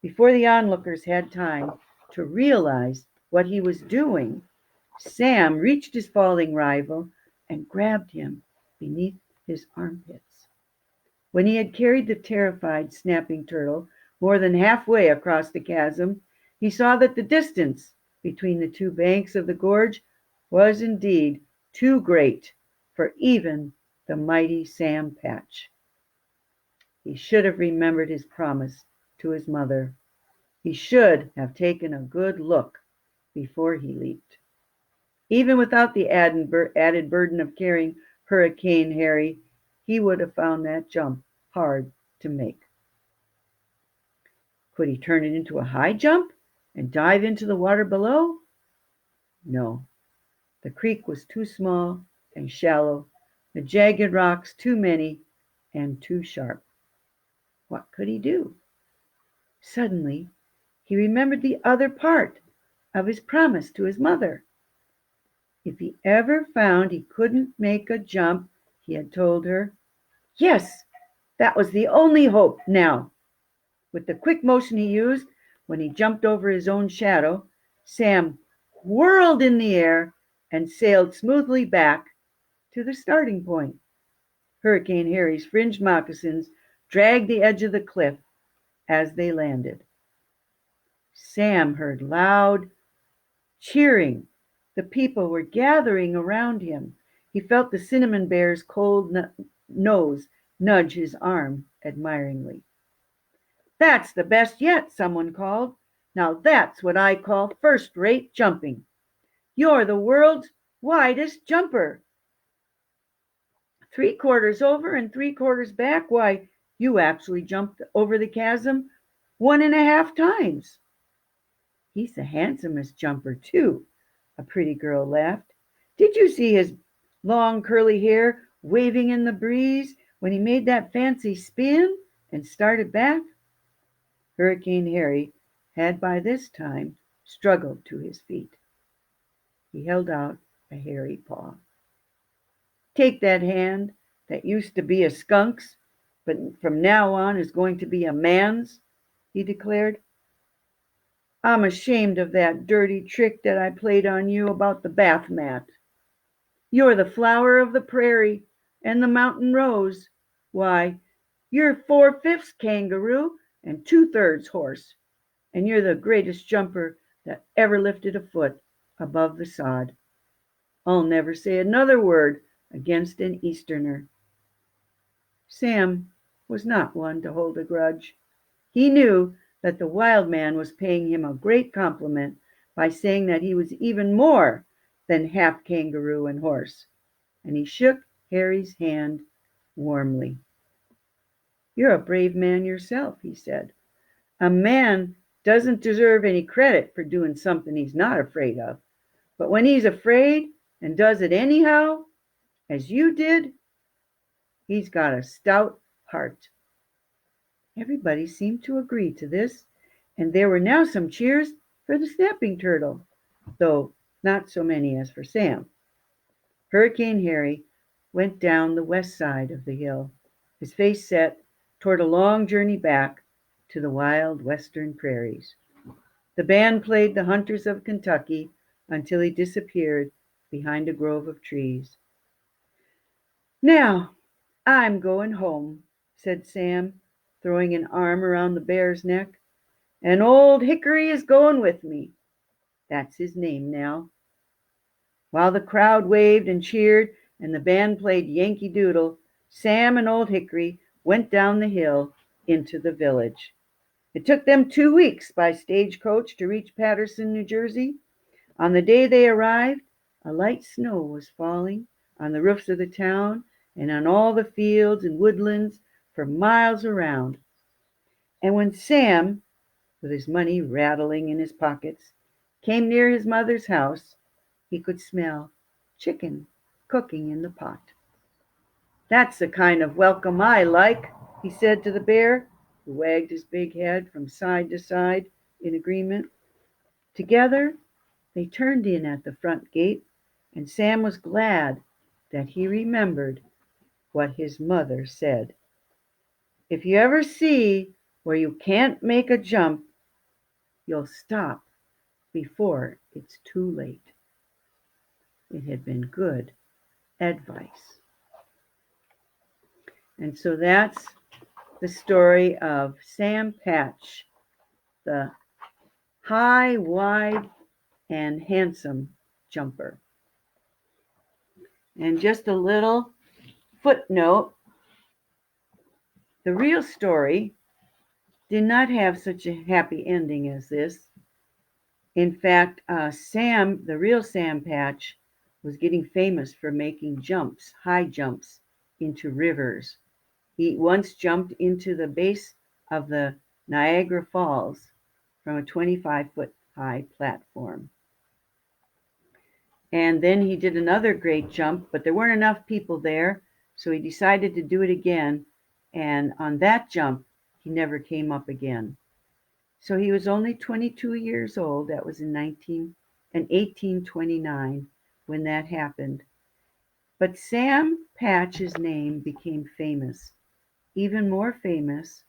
Before the onlookers had time to realize what he was doing, Sam reached his falling rival and grabbed him beneath his armpits. When he had carried the terrified snapping turtle more than halfway across the chasm, he saw that the distance between the two banks of the gorge was indeed too great for even the mighty Sam Patch. He should have remembered his promise to his mother. He should have taken a good look before he leaped. Even without the added burden of carrying Hurricane Harry, he would have found that jump hard to make. Could he turn it into a high jump and dive into the water below? No. The creek was too small and shallow, the jagged rocks too many and too sharp. What could he do? Suddenly, he remembered the other part of his promise to his mother. If he ever found he couldn't make a jump, he had told her, yes, that was the only hope now. With the quick motion he used when he jumped over his own shadow, Sam whirled in the air and sailed smoothly back to the starting point. Hurricane Harry's fringed moccasins dragged the edge of the cliff as they landed. Sam heard loud cheering. The people were gathering around him. He felt the cinnamon bear's cold nose nudge his arm. admiringly. "That's the best yet," someone called. "Now that's what I call first-rate jumping. You're the world's widest jumper. 3/4 over and 3/4 back. Why, you actually jumped over the chasm 1.5 times." "He's the handsomest jumper, too," a pretty girl laughed. "Did you see his long curly hair waving in the breeze when he made that fancy spin and started back?" Hurricane Harry had by this time struggled to his feet. He held out a hairy paw. "Take that hand that used to be a skunk's, but from now on is going to be a man's," he declared. "I'm ashamed of that dirty trick that I played on you about the bath mat. You're the flower of the prairie and the mountain rose. Why, you're 4/5 kangaroo and 2/3 horse, and you're the greatest jumper that ever lifted a foot above the sod. I'll never say another word against an Easterner." Sam was not one to hold a grudge. He knew that the wild man was paying him a great compliment by saying that he was even more than half kangaroo and horse, and he shook Harry's hand warmly. "You're a brave man yourself," he said. "A man doesn't deserve any credit for doing something he's not afraid of, but when he's afraid and does it anyhow, as you did, he's got a stout heart." Everybody seemed to agree to this, and there were now some cheers for the snapping turtle, though not so many as for Sam. Hurricane Harry went down the west side of the hill, his face set toward a long journey back to the wild western prairies. The band played "The Hunters of Kentucky" until he disappeared behind a grove of trees. "Now I'm going home," said Sam, throwing an arm around the bear's neck, "and old Hickory is going with me. That's his name now." While the crowd waved and cheered and the band played "Yankee Doodle," Sam and old Hickory went down the hill into the village. It took them 2 weeks by stagecoach to reach Paterson, New Jersey. On the day they arrived, a light snow was falling on the roofs of the town and on all the fields and woodlands for miles around. And when Sam, with his money rattling in his pockets, came near his mother's house, he could smell chicken cooking in the pot. "That's the kind of welcome I like," he said to the bear, who wagged his big head from side to side in agreement. Together they turned in at the front gate, and Sam was glad that he remembered what his mother said. "If you ever see where you can't make a jump, you'll stop before it's too late." It had been good advice. And so that's the story of Sam Patch, the high, wide, and handsome jumper. And just a little footnote, the real story did not have such a happy ending as this. In fact, Sam, the real Sam Patch, was getting famous for making jumps, high jumps, into rivers. He once jumped into the base of the Niagara Falls from a 25-foot high platform. And then he did another great jump, but there weren't enough people there, so he decided to do it again. And on that jump, he never came up again. So he was only 22 years old. That was in 1829 when that happened. But Sam Patch's name became famous, even more famous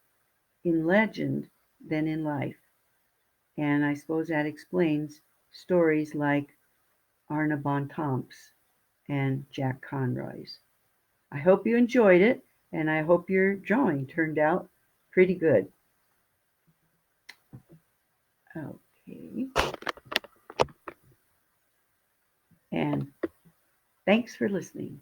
in legend than in life. And I suppose that explains stories like Arna Bontemps and Jack Conroy's. I hope you enjoyed it, and I hope your drawing turned out pretty good. Okay. And thanks for listening.